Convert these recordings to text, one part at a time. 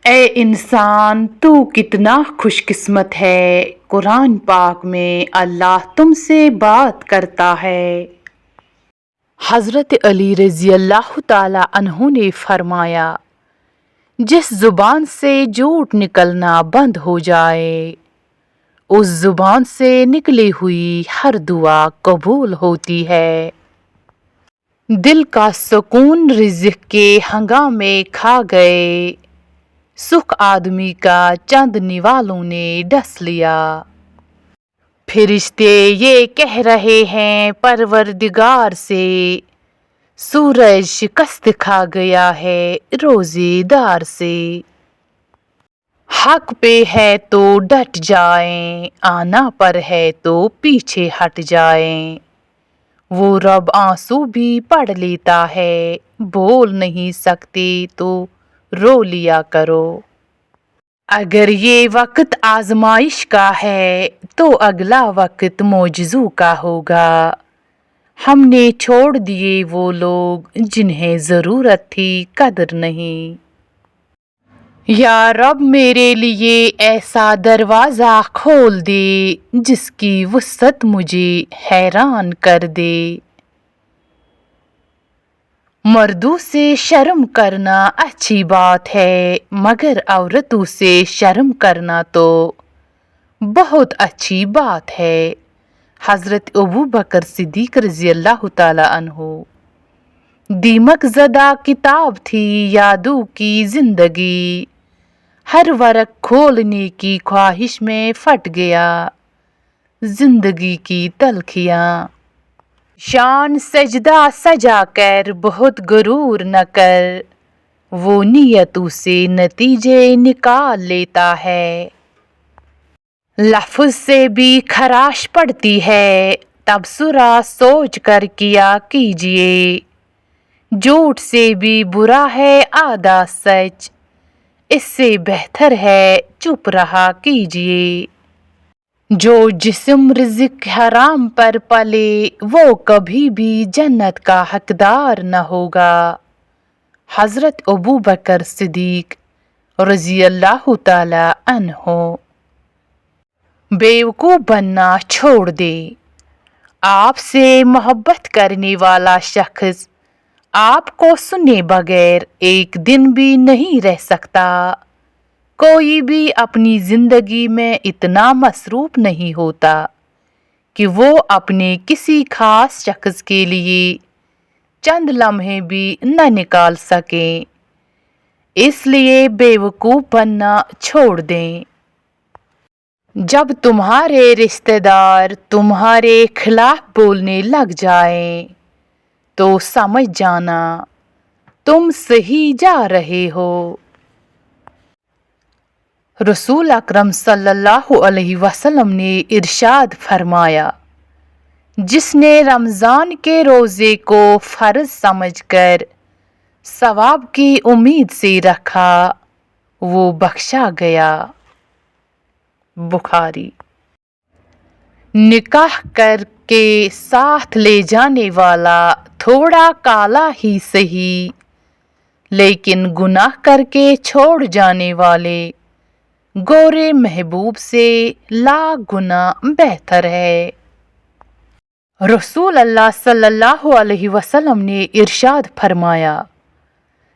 اے انسان تو کتنا خوش قسمت ہے، قرآن پاک میں اللہ تم سے بات کرتا ہے۔ حضرت علی رضی اللہ تعالی عنہ نے فرمایا، جس زبان سے جھوٹ نکلنا بند ہو جائے اس زبان سے نکلی ہوئی ہر دعا قبول ہوتی ہے۔ دل کا سکون رزق کے ہنگامے کھا گئے، سکھ آدمی کا چند نوالوں نے ڈس لیا۔ فرشتے یہ کہہ رہے ہیں پروردگار سے، سورج شکست کھا گیا ہے روزے دار سے۔ حق پہ ہے تو ڈٹ جائیں، آنا پر ہے تو پیچھے ہٹ جائیں۔ وہ رب آنسو بھی پڑھ لیتا ہے، بول نہیں سکتے تو رو لیا کرو۔ اگر یہ وقت آزمائش کا ہے تو اگلا وقت معجزوں کا ہوگا۔ ہم نے چھوڑ دیے وہ لوگ جنہیں ضرورت تھی قدر نہیں۔ یا رب میرے لیے ایسا دروازہ کھول دے جس کی وسعت مجھے حیران کر دے۔ مردوں سے شرم کرنا اچھی بات ہے مگر عورتوں سے شرم کرنا تو بہت اچھی بات ہے۔ حضرت ابوبکر صدیق رضی اللہ تعالی عنہ۔ دیمک زدہ کتاب تھی یادوں کی زندگی، ہر ورق کھولنے کی خواہش میں پھٹ گیا زندگی کی تلخیاں۔ شان سجدہ سجا کر بہت غرور نہ کر، وہ نیتوں سے نتیجے نکال لیتا ہے۔ لفظ سے بھی خراش پڑتی ہے، تبصرہ سوچ کر کیا کیجیے۔ جھوٹ سے بھی برا ہے آدھا سچ، اس سے بہتر ہے چپ رہا کیجیے۔ جو جسم رزق حرام پر پلے وہ کبھی بھی جنت کا حقدار نہ ہوگا۔ حضرت ابوبکر صدیق رضی اللہ تعالی عنہ۔ بیوقوف بننا چھوڑ دے، آپ سے محبت کرنے والا شخص آپ کو سنے بغیر ایک دن بھی نہیں رہ سکتا۔ کوئی بھی اپنی زندگی میں اتنا مصروف نہیں ہوتا کہ وہ اپنے کسی خاص شخص کے لیے چند لمحے بھی نہ نکال سکیں، اس لیے بیوقوف بننا چھوڑ دیں۔ جب تمہارے رشتہ دار تمہارے خلاف بولنے لگ جائیں تو سمجھ جانا تم صحیح جا رہے ہو۔ رسول اکرم صلی اللہ علیہ وسلم نے ارشاد فرمایا، جس نے رمضان کے روزے کو فرض سمجھ کر ثواب کی امید سے رکھا وہ بخشا گیا۔ بخاری۔ نکاح کر کے ساتھ لے جانے والا تھوڑا کالا ہی سہی لیکن گناہ کر کے چھوڑ جانے والے گورے محبوب سے لاکھ گنا بہتر ہے۔ رسول اللہ صلی اللہ علیہ وسلم نے ارشاد فرمایا،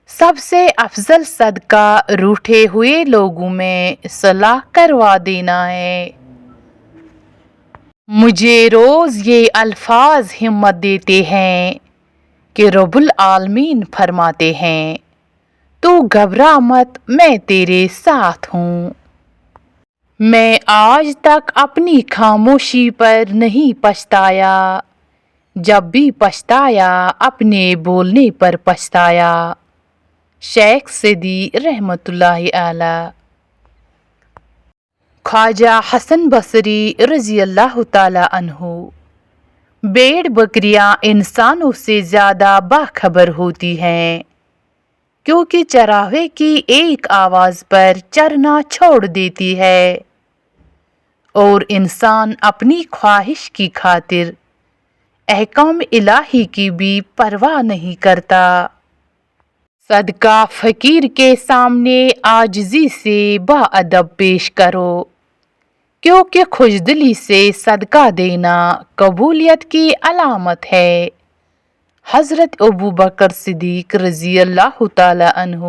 سب سے افضل صدقہ روٹھے ہوئے لوگوں میں صلاح کروا دینا ہے۔ مجھے روز یہ الفاظ ہمت دیتے ہیں کہ رب العالمین فرماتے ہیں، تو گھبرا مت میں تیرے ساتھ ہوں۔ میں آج تک اپنی خاموشی پر نہیں پچھتایا، جب بھی پچھتایا اپنے بولنے پر پچھتایا۔ شیخ سعدی رحمۃ اللہ علیہ۔ خواجہ حسن بصری رضی اللہ تعالی عنہ۔ بھیڑ بکریاں انسانوں سے زیادہ باخبر ہوتی ہیں کیونکہ چراغے کی ایک آواز پر چرنا چھوڑ دیتی ہے اور انسان اپنی خواہش کی خاطر احکام الہی کی بھی پرواہ نہیں کرتا۔ صدقہ فقیر کے سامنے عاجزی سے باادب پیش کرو، کیونکہ خوشدلی سے صدقہ دینا قبولیت کی علامت ہے۔ حضرت ابو بکر صدیق رضی اللہ تعالی عنہ